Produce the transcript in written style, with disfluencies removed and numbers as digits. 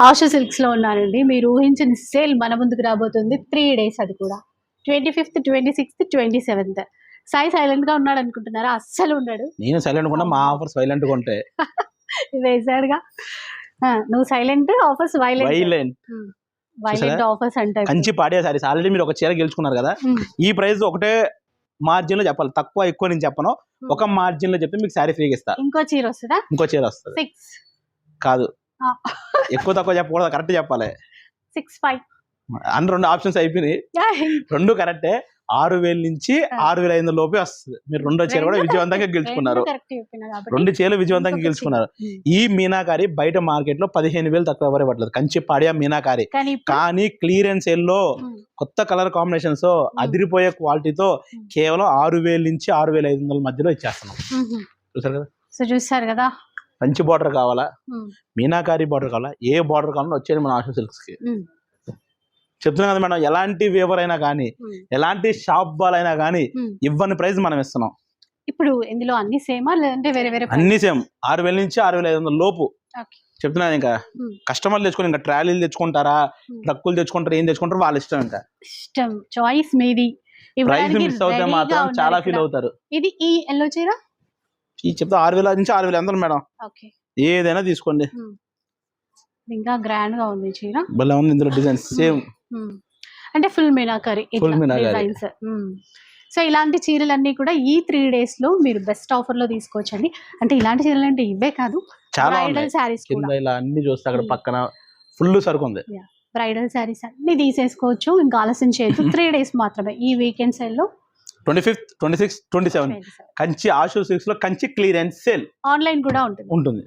ASHA silks లో ఉన్నానండి. మీరు ఊహించిన సేల్ మన ముందుకు రాబోతుంది. 3 days అది కూడా 25th, 26th, 27th. Sai silent గా ఉన్నాడు అనుకుంటున్నారా? అస్సలు ఉన్నాడు. నేను సైలెంట్ కూడా మా ఆఫర్ సైలెంట్ గా ఉంటే వేసాడుగా. నువ్వు silent, offers violent. Violent offers అంటే కంచి పాడియా సారీస్ ఆల్రెడీ మీరు ఒక చీర గెలుచుకున్నారు కదా. ఈ ప్రైస్ ఒకటే మార్జిన్ లో చెప్పాలి, తక్కువ ఎక్కువ నేను చెప్పను. ఒక మార్జిన్ లో చెప్తే మీకు సారీ ఫ్రీగా ఇస్తా. ఇంకో చీర వస్తుందా? ఇంకో చీర వస్తుంది. 6 కాదు, ఎక్కువ తక్కువ చెప్పకూడదు, కరెక్ట్ చెప్పాలి. 6,500 అన్ని 2 ఆప్షన్స్ అయిపోయినాయి, 2 కరెక్టే. 6,000 నుంచి 6,500 లోపే వస్తుంది. మీరు 2 చీర కూడా విజయవంతంగా గెలుచుకున్నారు. 2 చీరలు విజయవంతంగా గెలుచుకున్నారు. ఈ మీనాకారి బయట మార్కెట్ లో 15,000 తక్కువ ఎవరు ఇవ్వట్లేదు. కంచి పాడియా మీనాకారి కానీ క్లియరెన్స్ సేల్ లో కొత్త కలర్ కాంబినేషన్స్ తో అదిరిపోయే క్వాలిటీతో కేవలం 6,000 నుంచి 6,500 మధ్యలో ఇచ్చేస్తున్నాం. చూసారు కదా. చూసారు కదా. కంచి బార్డర్ కావాలా, మీనాకారి బార్డర్ కావాలా, ఏ బార్డర్ కావాలో వచ్చేది మన ఆశా సిల్క్స్ కి. చెప్తున్నాం కదా మేడం, ఎలాంటి వేవర్ అయినా కానీ, ఎలాంటి షాప్ బాల్ అయినా కానీ ఇవ్వని ప్రైస్ మనం ఇస్తున్నాం. ఇప్పుడు ఇందులో అన్ని సేమా లేదంటే వేరే వేరే? అన్ని సేమ్. 6,000 నుంచి 6,500 లోపు చెప్తున్నా. ఇంకా కస్టమర్లు తెచ్చుకొని ఇంకా ట్రాలీలు తెచ్చుకుంటారా, ట్రక్కులు తెచ్చుకుంటారా, ఏం తెచ్చుకుంటారు వాళ్ళ ఇష్టం. ఇంకా ఇష్టం, చాయిస్ మీది. ప్రైస్ మిస్ అవుతే మాత్రం చాలా ఫీల్ అవుతారు. ఇది ఈ ఎల్లో చీర ఈ చెప్తా 6,000 నుంచి 6,500 మేడం. ఏదైనా తీసుకోండి. ఇంకా గ్రాండ్ గా ఉంది చీర, భలే ఉంది. ఇందులో డిజైన్ సేమ్ అంటే ఫుల్ మీనాకరి డిజైన్స్. సో ఇలాంటి చీరలన్నీ కూడా ఈ 3 days లో మీరు బెస్ట్ ఆఫర్ లో తీసుకోవచ్చండి. అంటే ఇలాంటి చీరలు అంటే ఇవే కాదు, బ్రైడల్ శారీస్ కూడా ఇలా అన్ని చూస్తే అక్కడ పక్కన ఫుల్ సరుకు ఉంది. బ్రైడల్ శారీస్ అన్ని తీసేసుకోవచ్చు. ఇంకా ఆలస్యం చేయొద్దు. 3 days మాత్రమే ఈ వీకెండ్ సేల్ లో. 25th, 26th, 27th Kanchi ASHA silks లో కంచి క్లియరెన్స్ సేల్. ఆన్లైన్ కూడా ఉంటుంది.